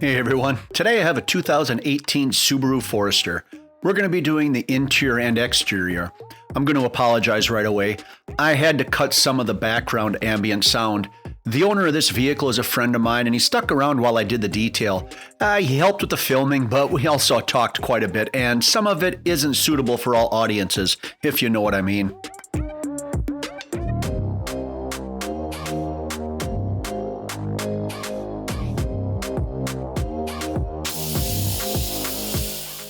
Hey everyone, today I have a 2018 Subaru Forester. We're going to be doing the interior and exterior. I'm going to apologize right away. I had to cut some of the background ambient sound. The owner of this vehicle is a friend of mine and he stuck around while I did the detail. He helped with the filming, but we also talked quite a bit, and some of it isn't suitable for all audiences, if you know what I mean.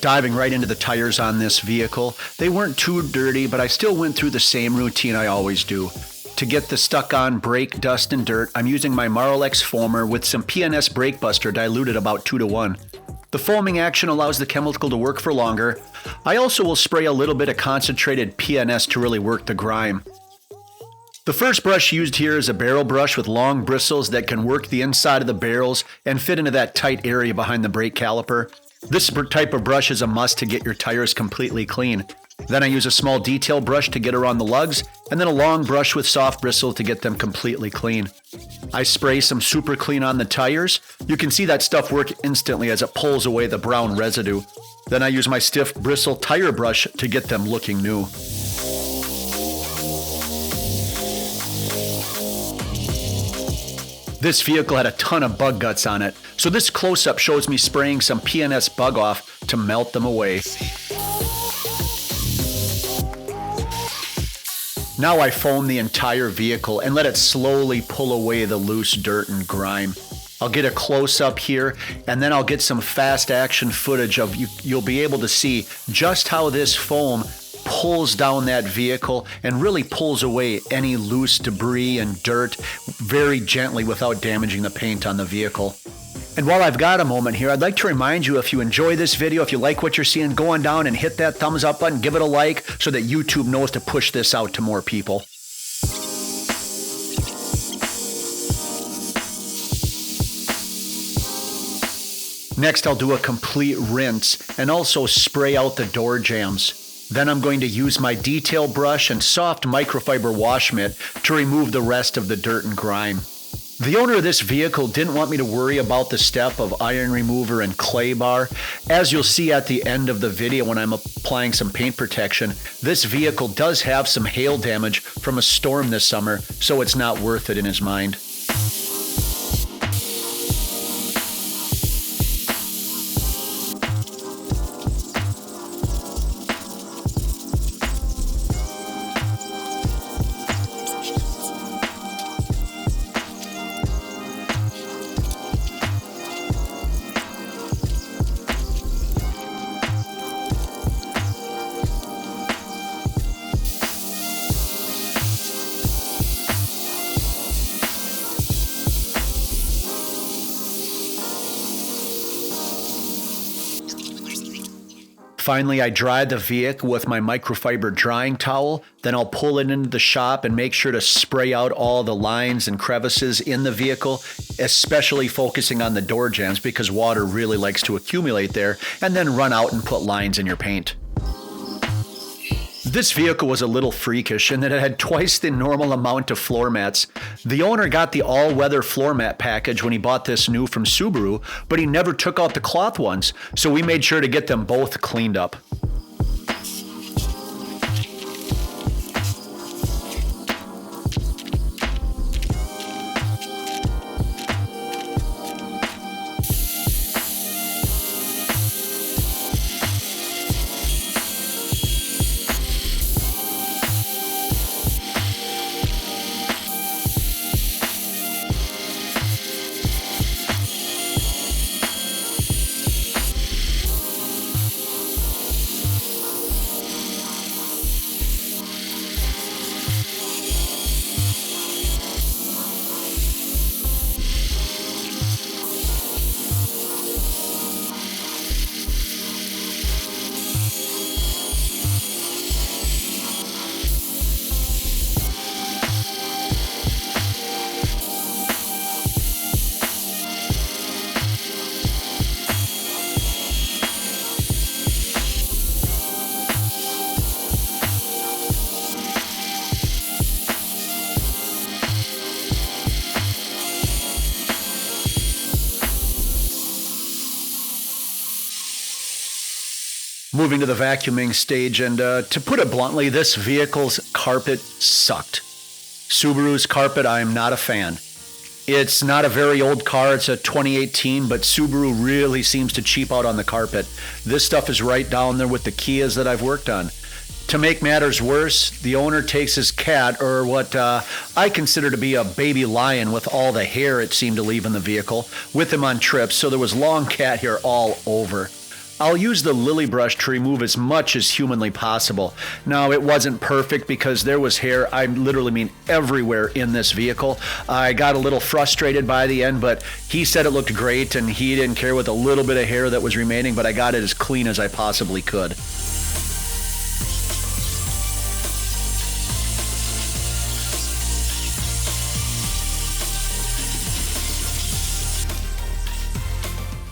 Diving right into the tires on this vehicle. They weren't too dirty, but I still went through the same routine I always do. To get the stuck-on brake dust and dirt, I'm using my Marlex foamer with some PNS brake buster diluted about 2-to-1. The foaming action allows the chemical to work for longer. I also will spray a little bit of concentrated PNS to really work the grime. The first brush used here is a barrel brush with long bristles that can work the inside of the barrels and fit into that tight area behind the brake caliper. This type of brush is a must to get your tires completely clean. Then I use a small detail brush to get around the lugs, and then a long brush with soft bristle to get them completely clean. I spray some super clean on the tires. You can see that stuff work instantly as it pulls away the brown residue. Then I use my stiff bristle tire brush to get them looking new. This vehicle had a ton of bug guts on it, so this close-up shows me spraying some PNS bug off to melt them away. Now I foam the entire vehicle and let it slowly pull away the loose dirt and grime. I'll get a close-up here, and then I'll get some fast action footage of you'll be able to see just how this foam pulls down that vehicle and really pulls away any loose debris and dirt very gently without damaging the paint on the vehicle. And while I've got a moment here, I'd like to remind you, if you enjoy this video, if you like what you're seeing, go on down and hit that thumbs up button, give it a like so that YouTube knows to push this out to more people. Next, I'll do a complete rinse and also spray out the door jambs. Then I'm going to use my detail brush and soft microfiber wash mitt to remove the rest of the dirt and grime. The owner of this vehicle didn't want me to worry about the step of iron remover and clay bar. As you'll see at the end of the video when I'm applying some paint protection, this vehicle does have some hail damage from a storm this summer, so it's not worth it in his mind. Finally, I dry the vehicle with my microfiber drying towel. Then I'll pull it into the shop and make sure to spray out all the lines and crevices in the vehicle, especially focusing on the door jambs because water really likes to accumulate there, and then run out and put lines in your paint. This vehicle was a little freakish in that it had twice the normal amount of floor mats. The owner got the all-weather floor mat package when he bought this new from Subaru, but he never took out the cloth ones, so we made sure to get them both cleaned up. Moving to the vacuuming stage, and to put it bluntly, this vehicle's carpet sucked. Subaru's carpet, I am not a fan. It's not a very old car, it's a 2018, but Subaru really seems to cheap out on the carpet. This stuff is right down there with the Kias that I've worked on. To make matters worse, the owner takes his cat, or what I consider to be a baby lion with all the hair it seemed to leave in the vehicle, with him on trips, so there was long cat hair all over. I'll use the lily brush to remove as much as humanly possible. Now, it wasn't perfect because there was hair, I literally mean everywhere in this vehicle. I got a little frustrated by the end, but he said it looked great and he didn't care with a little bit of hair that was remaining, but I got it as clean as I possibly could.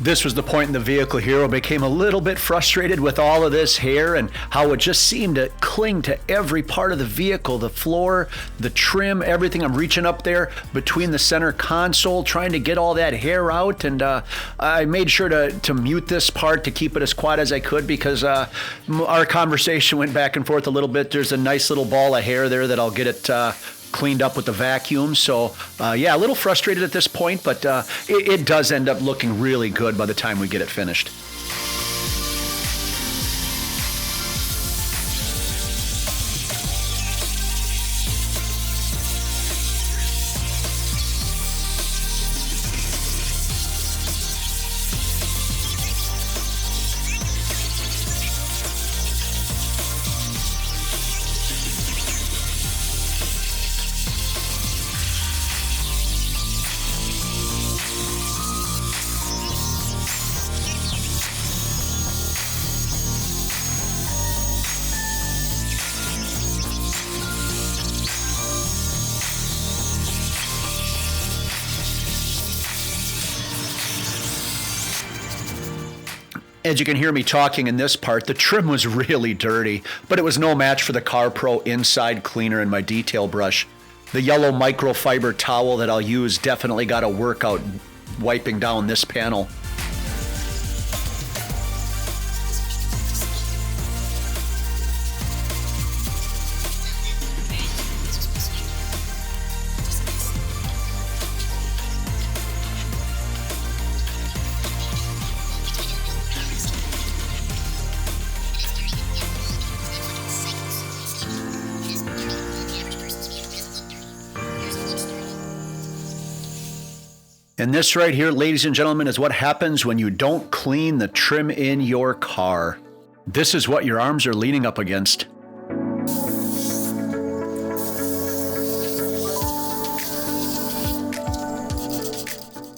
This was the point in the vehicle here where I became a little bit frustrated with all of this hair and how it just seemed to cling to every part of the vehicle, the floor, the trim, everything. I'm reaching up there between the center console, trying to get all that hair out. And I made sure to mute this part to keep it as quiet as I could because our conversation went back and forth a little bit. There's a nice little ball of hair there that I'll get it cleaned up with the vacuum. So yeah, a little frustrated at this point, but it does end up looking really good by the time we get it finished. As you can hear me talking in this part, the trim was really dirty, but it was no match for the CarPro inside cleaner and my detail brush. The yellow microfiber towel that I'll use definitely got a workout wiping down this panel. And this right here, ladies and gentlemen, is what happens when you don't clean the trim in your car. This is what your arms are leaning up against.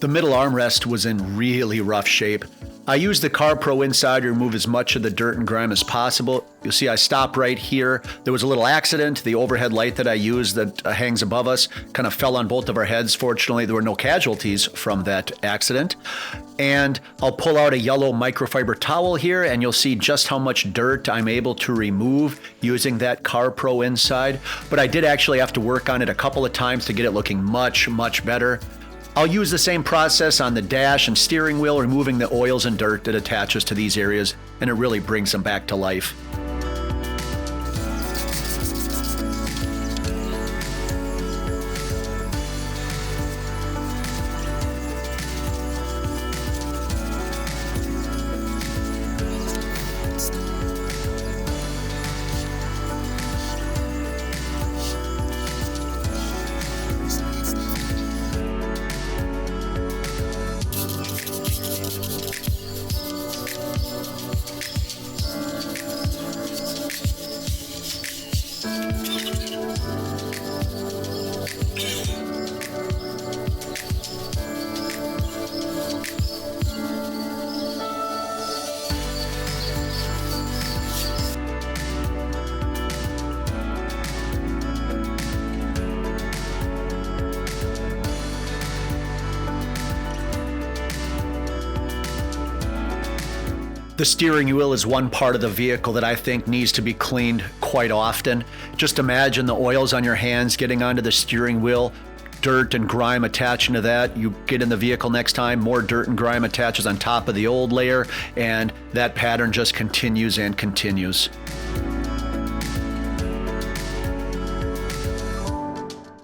The middle armrest was in really rough shape. I used the CarPro inside to remove as much of the dirt and grime as possible. You'll see I stopped right here. There was a little accident. The overhead light that I used that hangs above us kind of fell on both of our heads. Fortunately, there were no casualties from that accident. And I'll pull out a yellow microfiber towel here and you'll see just how much dirt I'm able to remove using that CarPro inside. But I did actually have to work on it a couple of times to get it looking much, much better. I'll use the same process on the dash and steering wheel, removing the oils and dirt that attaches to these areas, and it really brings them back to life. The steering wheel is one part of the vehicle that I think needs to be cleaned quite often. Just imagine the oils on your hands getting onto the steering wheel, dirt and grime attaching to that. You get in the vehicle next time, more dirt and grime attaches on top of the old layer, and that pattern just continues and continues.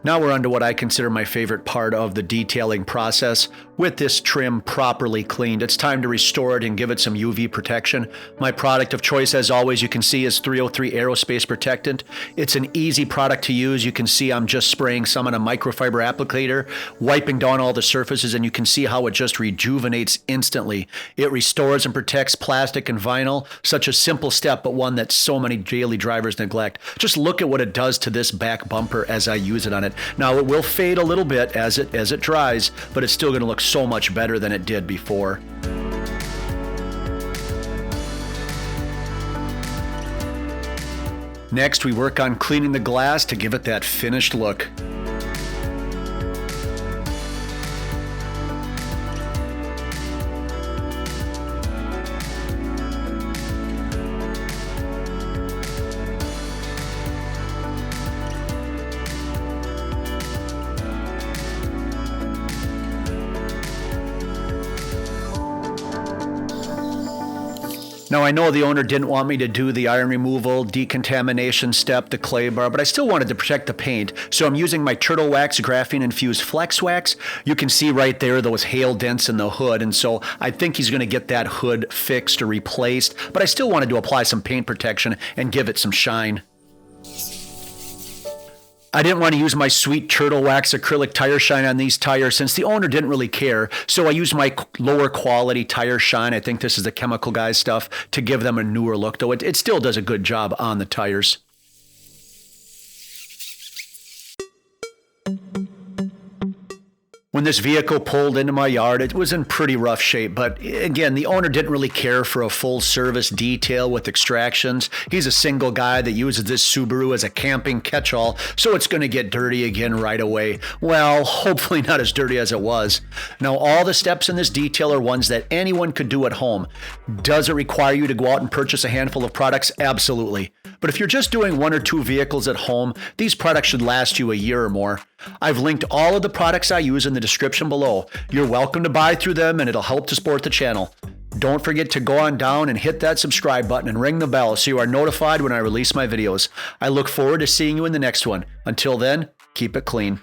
Now we're on to what I consider my favorite part of the detailing process. With this trim properly cleaned, it's time to restore it and give it some UV protection. My product of choice, as always, you can see is 303 Aerospace Protectant. It's an easy product to use. You can see I'm just spraying some on a microfiber applicator, wiping down all the surfaces, and you can see how it just rejuvenates instantly. It restores and protects plastic and vinyl, such a simple step, but one that so many daily drivers neglect. Just look at what it does to this back bumper as I use it on it. Now it will fade a little bit as it dries, but it's still going to look so much better than it did before. Next, we work on cleaning the glass to give it that finished look. Now, I know the owner didn't want me to do the iron removal, decontamination step, the clay bar, but I still wanted to protect the paint. So I'm using my Turtle Wax graphene-infused Flex Wax. You can see right there those hail dents in the hood, and so I think he's going to get that hood fixed or replaced, but I still wanted to apply some paint protection and give it some shine. I didn't want to use my sweet Turtle Wax acrylic tire shine on these tires since the owner didn't really care. So I used my lower quality tire shine. I think this is the Chemical Guys stuff to give them a newer look, though it still does a good job on the tires. When this vehicle pulled into my yard, it was in pretty rough shape, but again, the owner didn't really care for a full service detail with extractions. He's a single guy that uses this Subaru as a camping catch-all, so it's going to get dirty again right away. Well, hopefully not as dirty as it was. Now, all the steps in this detail are ones that anyone could do at home. Does it require you to go out and purchase a handful of products? Absolutely. But if you're just doing one or two vehicles at home, these products should last you a year or more. I've linked all of the products I use in the description below. You're welcome to buy through them and it'll help to support the channel. Don't forget to go on down and hit that subscribe button and ring the bell so you are notified when I release my videos. I look forward to seeing you in the next one. Until then, keep it clean.